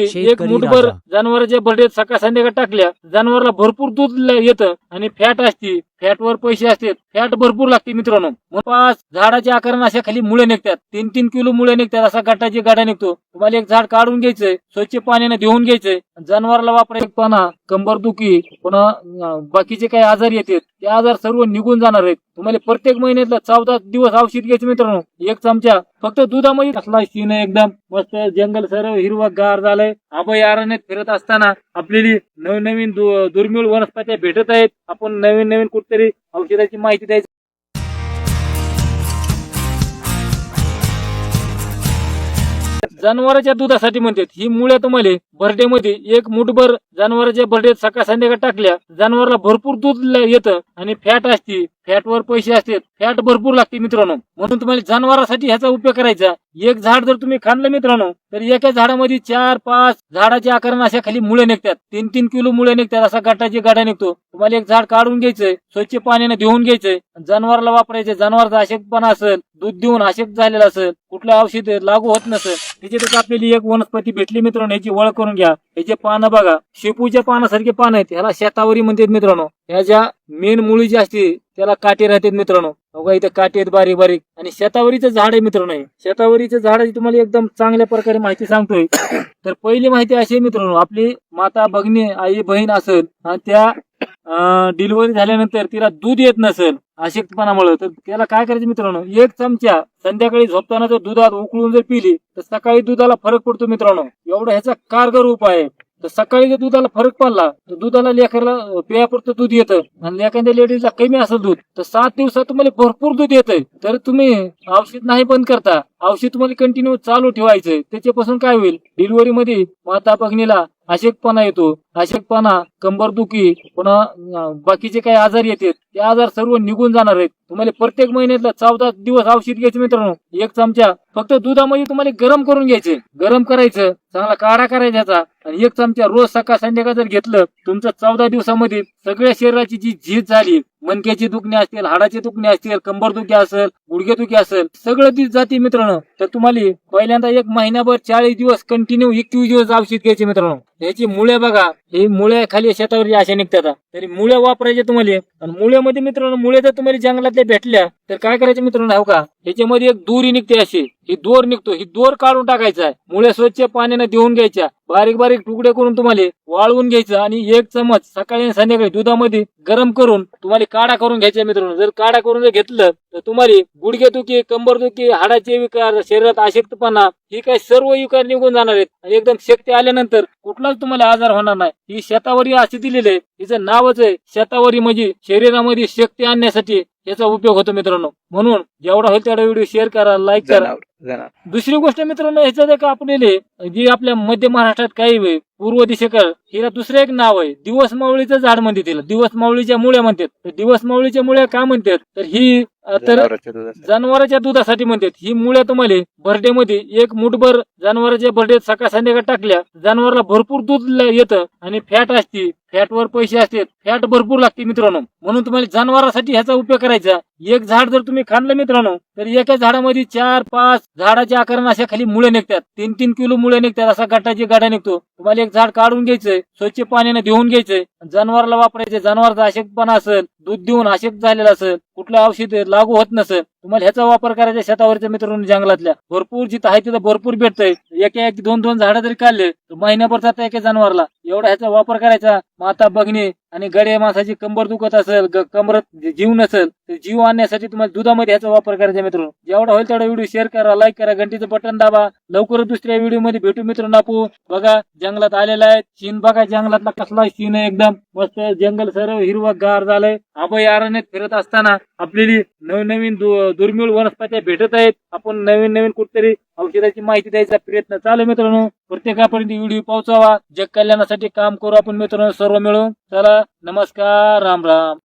एक मुठभर जनावरांच्या बर्डेत सकाळ संध्याकाळ टाकल्या जनावराला भरपूर दूध येतं आणि फॅट असते, फॅटवर पैसे असतात, फॅट भरपूर लागते मित्रांनो. 5 झाडाच्या आकाराने अशा खाली मुळे निघतात, 3-3 किलो मुळे निघतात, असा गटाची गाडा निघतो. तुम्हाला एक झाड काढून घ्यायचंय, स्वच्छ पाण्याने धुवून घ्यायचंय, जनावराला वापरायचं. पाना कंबरदुखी पुन्हा बाकीचे काही आजार येतात ते आजार सर्व निघून जाणार आहेत. तुम्हाला प्रत्येक महिन्यातला 14 दिवस औषध घ्यायचं मित्रांनो. 1 चमचा फक्त दुधामध्ये असला सीन एकदम मस्त. जंगल सर्व हिरवगार झालंय. अभयारण्यात फिरत असताना आपल्याला नवनवीन दुर्मिळ वनस्पत्या भेटत आहेत. आपण नवीन नवीन कुठतरी औषधाची माहिती द्यायची. जनावरांच्या दुधासाठी म्हणतात ही मुळे तुम्हाला बर्डेमध्ये एक मुठभर जनावरांच्या बर्डेत सकाळ संध्याकाळ टाकल्या जनावराला भरपूर दूध येतं आणि फॅट असते, फॅटवर पैसे असतात, फॅट भरपूर लागते मित्रांनो. म्हणून तुम्हाला जनावरांसाठी ह्याचा उपयोग करायचा. एक झाड जर तुम्ही खाल्लं मित्रांनो तर एका झाडामध्ये 4-5 झाडाच्या आकाराने अशा खाली मुळे निघतात, 3-3 किलो मुळे निघतात, असा गटाची गाडा निघतो. तुम्हाला एक झाड काढून घ्यायचंय, स्वच्छ पाण्याने धुवून घ्यायचंय, जनावराला वापरायचे. जनावरचा अशक्तपणा असेल, दूध देऊन अशक्त झालेला असेल, कुठलं औषध लागू होत नसेल, त्याच्यातच आपल्याला एक वनस्पती भेटली मित्रांनो. याची ओळख करून घ्या. याचे पानं बघा, शेपूच्या पानासारखे पान आहेत, ह्याला शेतावरी म्हणतात मित्रांनो. ह्याच्या मेन मुळी जी असते त्याला काटे राहतात मित्रांनो. बघा इथे काटे आहेत बारीक बारीक. आणि शेतावरीचं झाड आहे मित्रांनो. शेतावरीचं झाडाची तुम्हाला एकदम चांगल्या प्रकारे माहिती सांगतोय. तर पहिली माहिती अशी आहे मित्रांनो, आपली माता भगिनी आई बहीण असेल आणि त्या डिलिव्हरी झाल्यानंतर तिला दूध येत नसेल अशक्तपणामुळे, तर त्याला काय करायचं मित्रांनो, 1 चमचा संध्याकाळी झोपताना जर दुधात उकळून जर पिली तर सकाळी दुधाला फरक पडतो मित्रांनो. एवढा ह्याचा कारगर उपाय आहे. तर सकाळी जर दुधाला फरक पडला तर दुधाला लेकराला पियापुरतं दूध येतं. आणि एखाद्या लेडीजला कमी असेल दूध तर 7 दिवसात तुम्हाला भरपूर दूध येतंय. तर तुम्ही औषध नाही बंद करता, औषध तुम्हाला कंटिन्यू चालू ठेवायचंय. त्याच्यापासून काय होईल, डिलिव्हरी मध्ये माता भगिनीला अशक्तपणा येतो, अशक्तपणा, कंबरदुखी पुन्हा बाकीचे काही आजार येतात ते आजार सर्व निघून जाणार आहेत. तुम्हाला प्रत्येक महिन्यातला 14 दिवस औषध घ्यायचं मित्रांनो. 1 चमचा फक्त दुधामध्ये तुम्हाला गरम करून घ्यायचं, गरम करायचं, चांगला काढा करायचा त्याचा. आणि 1 चमचा रोज सकाळ संध्याकाळ जर घेतलं, तुमचं 14 दिवसामध्ये सगळ्या शरीराची जी झीज झाली, मणक्याची दुखणे असतील, हाडाची दुखणे असतील, कंबरदुखी असेल, गुडघेदुखी असेल, सगळं ती जाती मित्रांनो. तर तुम्हाला पहिल्यांदा 1 महिनाभर 40 दिवस कंटिन्यू 21 दिवस औषध घ्यायचे मित्रांनो. ह्याची मुळे बघा, हे मुळे खाली शेतावर अशा निघतात, तरी मुळे वापरायचे तुम्हाला. आणि मुळ्यामध्ये मित्रांनो, मुळे जर तुम्हाला जंगलातल्या भेटल्या तर काय करायचं मित्रांनो, हो का, ह्याच्यामध्ये एक दोरी निघते अशी, ही दोर निघतो, ही दोर काढून टाकायचा आहे. मुळे स्वच्छ पाण्याने धुवून घ्यायच्या, बारीक बारीक तुकडे करून तुम्हाला वाळवून घ्यायचं आणि 1 चमच सकाळी आणि संध्याकाळी दुधामध्ये गरम करून तुम्हाला काढा करून घ्यायचा मित्रांनो. जर काढा करून जर घेतलं तर तुम्हाला गुडघेदुखी, कंबरदुखी, हाडाचे विकार, शरीरात अशक्तपणा, ही काही सर्व विकार निघून जाणार आहेत. आणि एकदम शक्ती आल्यानंतर कुठलाच तुम्हाला आजार होणार नाही. ही शेतावरी अशी दिलेली आहे, हिचं नावच आहे शेतावरी, म्हणजे शरीरामध्ये शक्ती आणण्यासाठी याचा उपयोग होतो मित्रांनो. म्हणून जेवढा होईल तेवढा व्हिडिओ शेअर करा, लाईक करा. दुसरी गोष्ट मित्रांनो, ह्याच्यात का आपल्याला जी आपल्या मध्य महाराष्ट्रात काही पूर्व दिशेकर, हिला दुसरं एक नाव आहे, दिवस मावळीचं झाड म्हणतात तिला, दिवस मावळीच्या मुळ्या म्हणतात. दिवस मावळीच्या मुळ्या का म्हणतात, तर ही जनावरांच्या दुधासाठी म्हणतात. ही मुळे तुम्हाला बर्डेमध्ये एक मुठभर जनावरांच्या बर्डेत सकाळ संध्याकाळ टाकल्या जनावराला भरपूर दूध येतं आणि फॅट असते, फॅटवर पैसे असतात, फॅट भरपूर लागते मित्रांनो. म्हणून तुम्हाला जनावरांसाठी ह्याचा उपयोग करायचा. एक झाड जर तुम्ही खाल्लं मित्रांनो तर एका झाडामध्ये 4-5 झाडाच्या आकाराने अशा खाली मुळे निघतात, 3-3 किलो मुळे निघतात, असा गटाची गाडा निघतो. तुम्हाला एक झाड काढून घ्यायचंय, स्वच्छ पाण्याने धुवून घ्यायचंय, जनावराला वापरायचे. जनावरचा अशक्तपणा असेल, दूध देऊन अशक्त झालेला असेल, कुठलं औषध लागू होत नसेल, तुम्हाला ह्याचा वापर करायचा. शेतावरच्या मित्रांनो, जंगलातल्या भरपूर जिथं आहे तिथं भरपूर भेटतंय. एक 2-2 झाडं जरी काढले तर महिन्याभर जातं एका जनावरला. एवढा ह्याचा वापर करायचा. माता भगिनी आणि गड्या माणसाची कंबर दुखत असेल, कमरत जीव नसेल, तर जीव आणण्यासाठी तुम्हाला दुधामध्ये ह्याचा वापर करायचा मित्रांनो. जेवढा होईल तेवढा व्हिडिओ शेअर करा, लाईक करा, घंटीचं बटन दाबा. लवकरच दुसऱ्या व्हिडिओ मध्ये भेटू मित्रांनो. आपण बघा जंगलात आलेला आहे, सीन बघा जंगलातला कसला सीन आहे, एकदम मस्त. जंगल सर्व हिरवगार झालंय. अभयारण्यात फिरत असताना आपल्याला नवनवीन दुर्मिळ वनस्पत्या भेटत आहेत. आपण नवीन नवीन कुठतरी औषधाची माहिती द्यायचा प्रयत्न चालू मित्रांनो. प्रत्येकापर्यंत व्हिडिओ पोहोचावा. जग कल्याणासाठी काम करू आपण मित्रांनो सर्व मिळून. चला, नमस्कार, राम राम.